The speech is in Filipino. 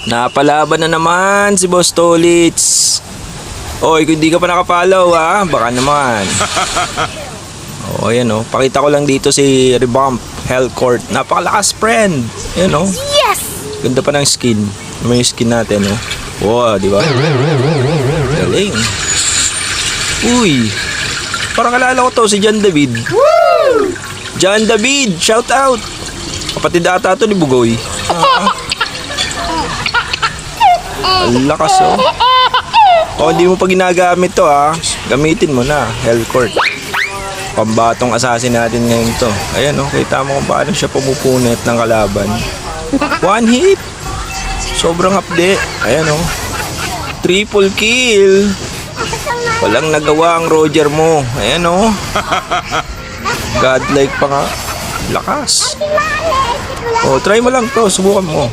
Napalaban na naman si Boss Tolits. Oy, kung di ka pa nakapalaw ha, baka naman. O, ayan o. Pakita ko lang dito si Revamp Hellcourt. Napakalakas, friend. Ayan o. Yes! Ganda pa ng skin. Ano yung skin natin o. Wow, di ba? Galing. Uy. Parang alala ko to, si John David. Woo! John David, shout out. Kapatid ata to ni Bugoy. Ang lakas oh. O, hindi mo pa ginagamit to ha. Gamitin mo na, Hellcourt. Pambatong assassin natin ngayon to. Ayan oh, kita mo kung paano siya pumupunit ng kalaban. One hit. Sobrang hapde. Ayan oh. Triple kill. Walang nagawa ang Roger mo. Ayan oh. Godlike pa nga. Lakas. Oh, try mo lang to. Subukan mo.